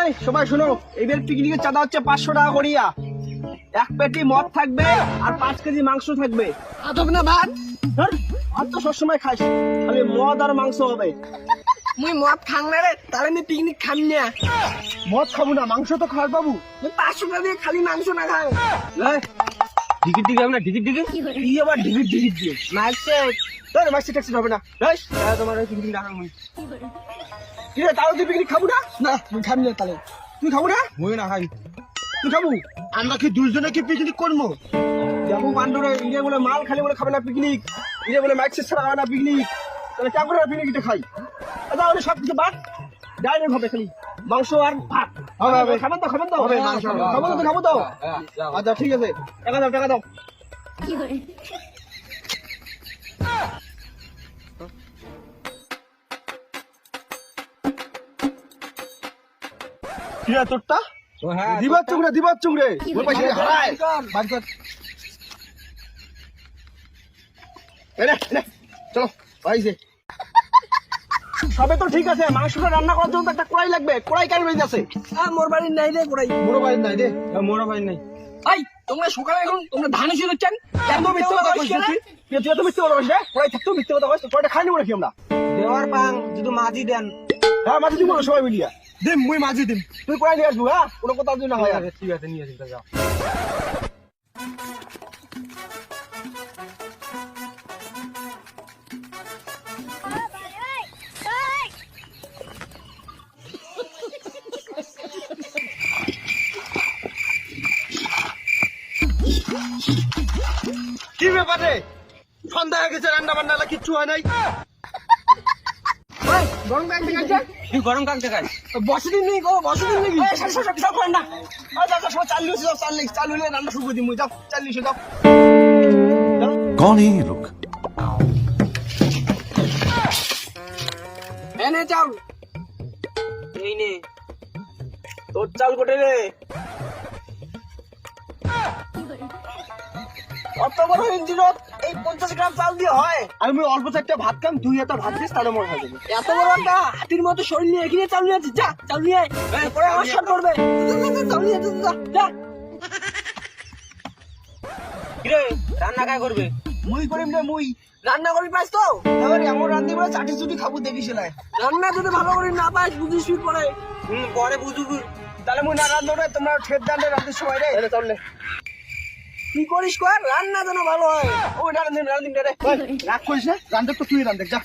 এই সবাই শোনো, এবার পিকনিকের চাঁদা হচ্ছে 500 টাকা করিয়া। এক পেটি মদ থাকবে আর 5 কেজি মাংস থাকবে। আদব না ভাত ভাত তো সবসময় খাইস, খালি মদ আর মাংস হবে। মুই মদ খাং না রে, তাহলে আমি পিকনিক খাম না। মদ খাবো না, মাংস তো খাওয়ার বাবু। 500 টাকা দিয়ে খালি মাংস না খাং। টিকিট দিকে হবে না, টিকিট দিকে কি আবার টিকিট দিয়ে মাইসে তোর মাইসে ট্যাক্সি হবে না। তোমার পিকনিক রাখা মুই কি রে, তাও তুই পিকনিক খাবো না? না মুই খাম না তাহলে। তুই খাবো না? মই না খাই। তুই খাবো? আমরা কি দুজনে কি পিকনিক করবো? যাবো বান্ডরে, ইরে বলে মাল খালি বলে খাবে না পিকনিক, ইরে বলে মাইক্সের ছাড়া হবে না পিকনিক। তাহলে কেমন করে পিকনিকটা খাই? তাহলে সব কিছু বাদ, ডাইরেক্ট হবে খালি মাংস আর ভাত। হবে। খাবেন তো, খাবেন তো? হবে, মাংস হবে। খাবো তো, খাবো তো? যাও। আচ্ছা ঠিক আছে, টাকা দাও, টাকা দাও। কি রে তোরটা? দিবার চুংরে ওই পয়সা হারায়। বাদ কর। এনে চলো পাইছে। সবে তো ঠিক আছে, মাংসটা রান্না করার জন্য তো একটা কড়াই লাগবে। কড়াই কার বেজে আছে? মোর বাড়ির নাই রে কোড়াই। মোর বাড়ি নাই রে, মোর বাড়ি নাই। এই তোমরা সকালে এখন তোমরা ধান শুরু করছেন, এত মিথ্যে কথা কইছিস তুই? তুই এত মিথ্যে কথা কইছিস রে? কড়াই থাকতেও মিথ্যে কথা কইছিস। কড়াইটা খাই নিব নাকি আমরা? দেওয়ার পাং যদি মাঝি দেন। হ্যাঁ মাঝে দিব না সবাই মিলিয়া। দিম মুই মাঝি দিম। তুই কড়াই নিয়ে আসবো, হ্যাঁ? কোনো কথা যদি না হয় আর। ঠিক আছে নিয়ে আসি যাও। কি ব্যাপারে? সন্ধ্যা হয়ে গেছে, রান্না বান্না কিচ্ছু হয় নাই। ওই গরম কাক দেখাইছে। তুই গরম কাক দেখাই। বসদিন নেই গো, বসদিন নেই। এই সব কিছু করেন না। আচ্ছা সব চালিয়ে যাও, চালু হলে রান্না শুরু করে দিই। যাও চালিয়ে যাও। कौन है ये लोग? এনে চাল এই নে। তোর চাল কোটে রে? অত বড় ইঞ্জিনত এই 50 গ্রাম চাল দিয়ে হয়? আমি অল্প চারটা ভাত খাম, তুই এত ভাত দিস তাহলে মনে হয় এত বড় একটা হাতির মতো শরীর নিয়ে এখানে চাল নিয়ে আছিস। যা চাল নিয়ে আয়, পরে আমার সাথে করবে। চাল নিয়ে যা। কিরে রান্না কাজ করবে? মুই করিম রে মুই। রান্না করি পাইস তো? এবার এমন রান্ধি বলে চাটি চুটি খাবো দেখিস না। রান্না যদি ভালো করে না পাইস বুঝিস পরে। পরে বুঝবি। তাহলে মুই না রান্ধো রে, তোমরা ঠেট দান্ডে রান্ধির সময় রে। চললে কি করিস কর, রান্না যেন ভালো হয়। ওই রান্ধিন রে। রাগ করিস না, রান্ধে তো তুই রান্ধে যা।